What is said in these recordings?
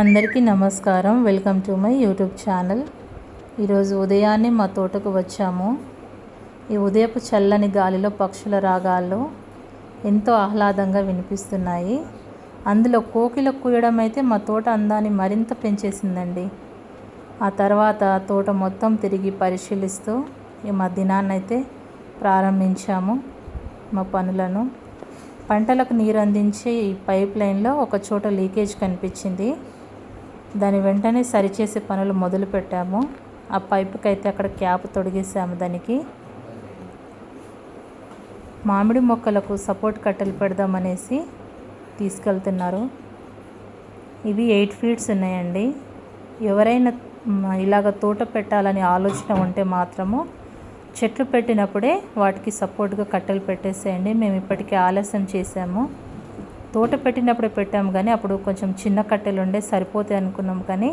అందరికీ నమస్కారం. Welcome to my YouTube channel. ఈరోజు ఉదయాన్నే మా తోటకు వచ్చాము. ఈ ఉదయపు చల్లని గాలిలో పక్షుల రాగాలు ఎంతో ఆహ్లాదంగా వినిపిస్తున్నాయి. అందులో కోకిల కూయడం అయితే మా తోట అందాన్ని మరింత పెంచేసిందండి. ఆ తర్వాత తోట మొత్తం తిరిగి పరిశీలిస్తూ మా దినాన్నైతే ప్రారంభించాము మా పనులను. పంటలకు నీరు అందించే ఈ పైప్ లైన్లో ఒక చోట లీకేజ్ కనిపించింది. దాని వెంటనే సరిచేసే పనులు మొదలు పెట్టాము. ఆ పైపుకి అయితే అక్కడ క్యాప్ తొడిగేసాము. దానికి మామిడి మొక్కలకు సపోర్ట్ కట్టెలు పెడదామనేసి తీసుకెళ్తున్నారు. ఇవి 8 ఫీట్స్ ఉన్నాయండి. ఎవరైనా ఇలాగ తోట పెట్టాలని ఆలోచన ఉంటే మాత్రము చెట్లు పెట్టినప్పుడే వాటికి సపోర్ట్గా కట్టెలు పెట్టేసేయండి. మేము ఇప్పటికీ ఆలస్యం చేసాము. తోట పెట్టినప్పుడే పెట్టాము, కానీ అప్పుడు కొంచెం చిన్న కట్టెలు ఉండే సరిపోతాయి అనుకున్నాం, కానీ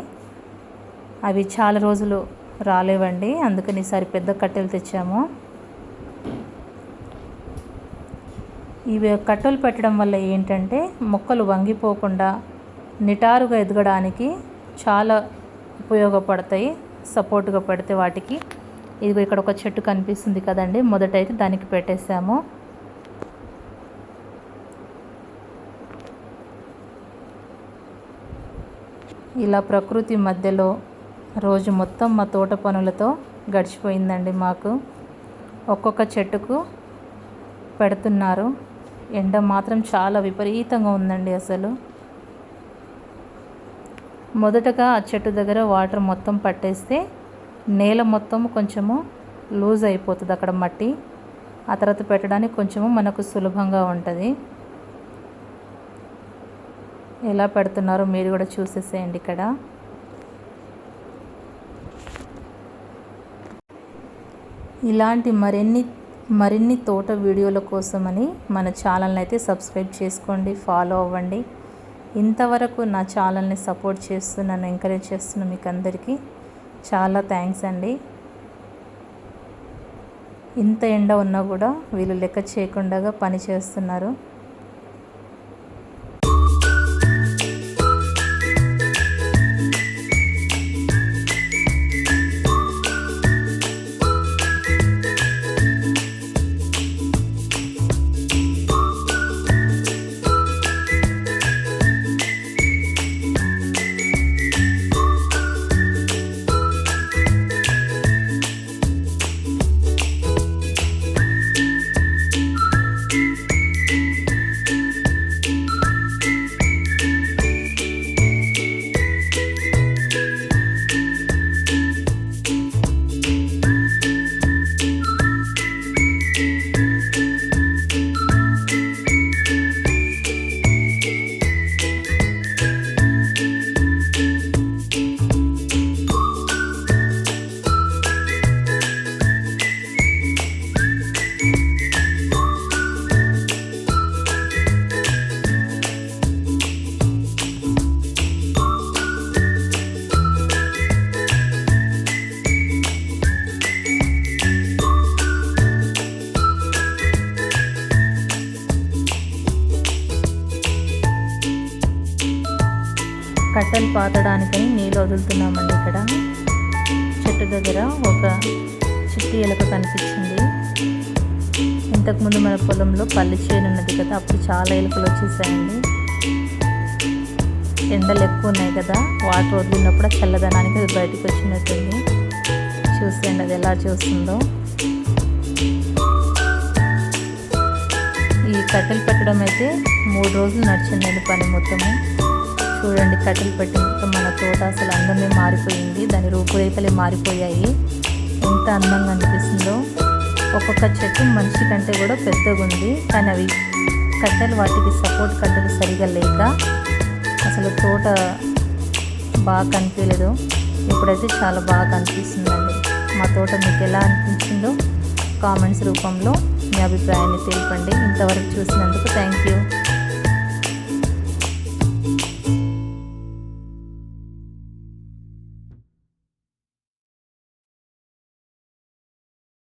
అవి చాలా రోజులు రాలేవండి. అందుకని ఈసారి పెద్ద కట్టెలు తెచ్చాము. ఇవి కట్టెలు పెట్టడం వల్ల ఏంటంటే మొక్కలు వంగిపోకుండా నిటారుగా ఎదగడానికి చాలా ఉపయోగపడతాయి. సపోర్ట్గా పెడితే వాటికి. ఇదిగో ఇక్కడ ఒక చెట్టు కనిపిస్తుంది కదండి, మొదటైతే దానికి పెట్టేసాము. ఇలా ప్రకృతి మధ్యలో రోజు మొత్తం మా తోట పనులతో గడిచిపోయిందండి మాకు. ఒక్కొక్క చెట్టుకు పెడుతున్నారు. ఎండ మాత్రం చాలా విపరీతంగా ఉందండి అసలు. మొదటగా ఆ చెట్టు దగ్గర వాటర్ మొత్తం పట్టేస్తే నేల మొత్తం కొంచెము లూజ్ అయిపోతుంది అక్కడ మట్టి. ఆ తర్వాత పెట్టడానికి కొంచెము మనకు సులభంగా ఉంటుంది. ఎలా పెడుతున్నారో మీరు కూడా చూసేసేయండి. ఇక్కడ ఇలాంటి మరిన్ని తోట వీడియోల కోసమని మన ఛానల్ని అయితే సబ్స్క్రైబ్ చేసుకోండి, ఫాలో అవ్వండి. ఇంతవరకు నా ఛానల్ని సపోర్ట్ చేస్తూ నన్ను ఎంకరేజ్ చేస్తున్న మీకు అందరికీ చాలా థ్యాంక్స్ అండి. ఇంత ఎండ ఉన్నా కూడా వీళ్ళు లెక్క చేయకుండా పని చేస్తున్నారు. కట్టెలు పాతడానికని నీళ్ళు వదులుతున్నామండి. ఇక్కడ చెట్టు దగ్గర ఒక చిట్టి ఎలుక కనిపించింది. ఇంతకుముందు మన పొలంలో పల్లి చేను ఉన్నది కదా, అప్పుడు చాలా ఎలుకలు వచ్చేసాయండి. ఎండలు ఎక్కువ ఉన్నాయి కదా, వాటర్ వదిలినప్పుడు చల్లదనానికి అది బయటకు వచ్చినట్టుంది. చూసేయండి అది ఎలా చూస్తుందో. ఈ కట్టెలు పెట్టడం అయితే 3 రోజులు నడిచిందండి పని మొత్తము. చూడండి, కట్టెలు పెట్టిన మన తోట అసలు అందమే మారిపోయింది. దాని రూపురేఖలే మారిపోయాయి. ఎంత అందంగా అనిపిస్తుందో. ఒక్కొక్క చెట్టు మనిషి కంటే కూడా పెద్దగా ఉంది, కానీ అవి కట్టెలు వాటికి సపోర్ట్ కట్టెలు సరిగా లేక అసలు తోట బాగా కనిపించలేదు. ఇప్పుడైతే చాలా బాగా కనిపిస్తుందండి. మా తోట మీకు ఎలా అనిపించిందో కామెంట్స్ రూపంలో మీ అభిప్రాయాన్ని తెలిపండి. ఇంతవరకు చూసినందుకు థ్యాంక్ యూ.